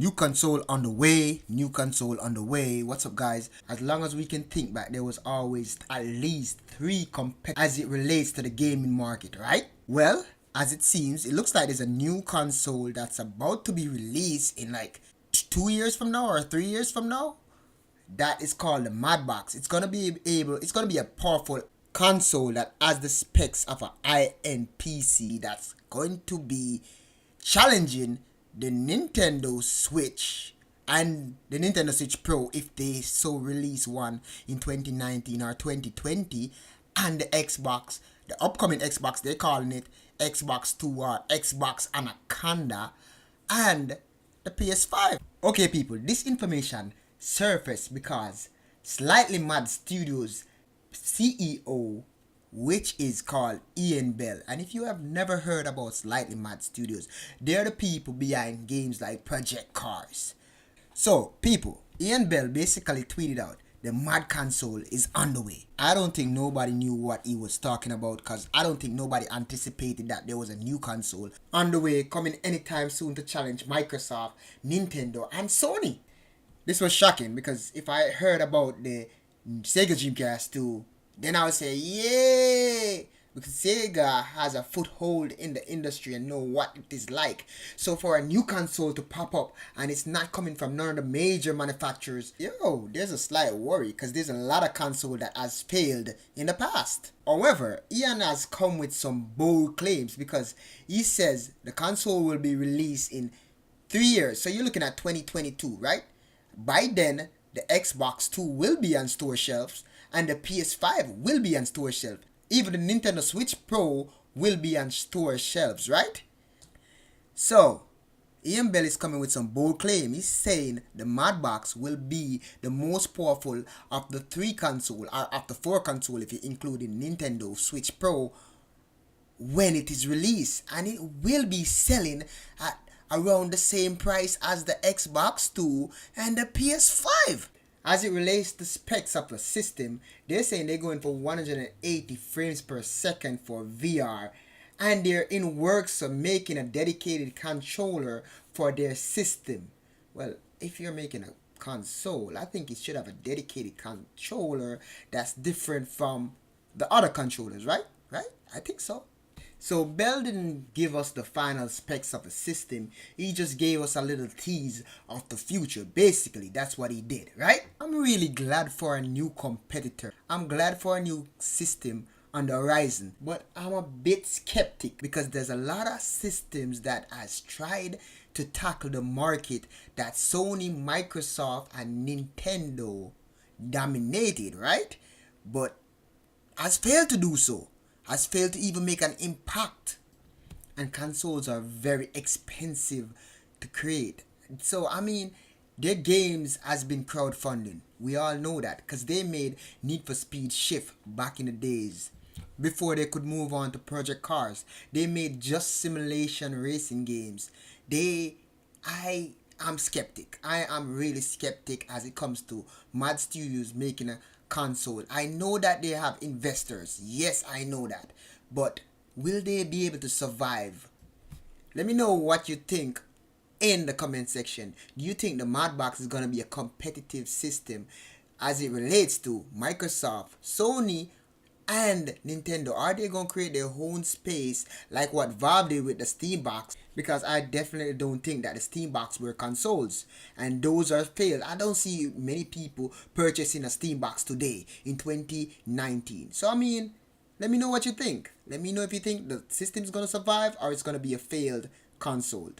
New console on the way, new console on the way. What's up, guys? As long as we can think back, there was always at least three competitors as it relates to the gaming market, right? Well, as it seems, it looks like there's a new console that's about to be released in like 2 years from now or 3 years from now. That is called the Madbox. It's gonna be a powerful console that has the specs of a high-end PC that's going to be challenging the Nintendo Switch and the Nintendo Switch Pro if they so release one in 2019 or 2020, and the Xbox, the upcoming Xbox, they're calling it Xbox 2 or Xbox Anaconda, and the PS5. Okay, people, this information surfaced because Slightly Mad Studios CEO, which is called Ian Bell. And if you have never heard about Slightly Mad Studios, they're the people behind games like Project Cars. So, people, Ian Bell basically tweeted out, the Mad console is on the way. I don't think nobody knew what he was talking about, because I don't think nobody anticipated that there was a new console on the way coming anytime soon to challenge Microsoft, Nintendo, and Sony. This was shocking because if I heard about the Sega Dreamcast 2, then I would say, yay! Because Sega has a foothold in the industry and know what it is like. So for a new console to pop up and it's not coming from none of the major manufacturers, there's a slight worry because there's a lot of console that has failed in the past. However, Ian has come with some bold claims because he says the console will be released in 3 years. So you're looking at 2022, right? By then, the Xbox 2 will be on store shelves and the PS5 will be on store shelves. Even the Nintendo Switch Pro will be on store shelves, right? So, Ian Bell is coming with some bold claim. He's saying the Madbox will be the most powerful of the three console, or of the four console if you include the Nintendo Switch Pro, when it is released. And it will be selling at around the same price as the Xbox 2 and the PS5. As it relates to specs of the system, they're saying they're going for 180 frames per second for VR, and they're in works of making a dedicated controller for their system. Well, if you're making a console, I think it should have a dedicated controller that's different from the other controllers, right? I think so. So Bell didn't give us the final specs of the system, he just gave us a little tease of the future. Basically, that's what he did, right? I'm really glad for a new competitor. I'm glad for a new system on the horizon, but I'm a bit skeptic because there's a lot of systems that has tried to tackle the market that Sony, Microsoft, and Nintendo dominated, right? But has failed to do so. Has failed to even make an impact, and consoles are very expensive to create. So I mean, their games has been crowdfunding. We all know that because they made Need for Speed Shift back in the days before they could move on to Project Cars. They made Just Simulation racing games. I'm skeptic. I am really skeptic as it comes to Mad Studios making a console. I know that they have investors. Yes, I know that. But will they be able to survive? Let me know what you think in the comment section. Do you think the Madbox is going to be a competitive system as it relates to Microsoft, Sony, and Nintendo? Are they going to create their own space like what Valve did with the Steam Box? Because I definitely don't think that the Steam Box were consoles, and those are failed. I don't see many people purchasing a Steam Box today in 2019. So I mean, let me know what you think. Let me know if you think the system's going to survive or it's going to be a failed console.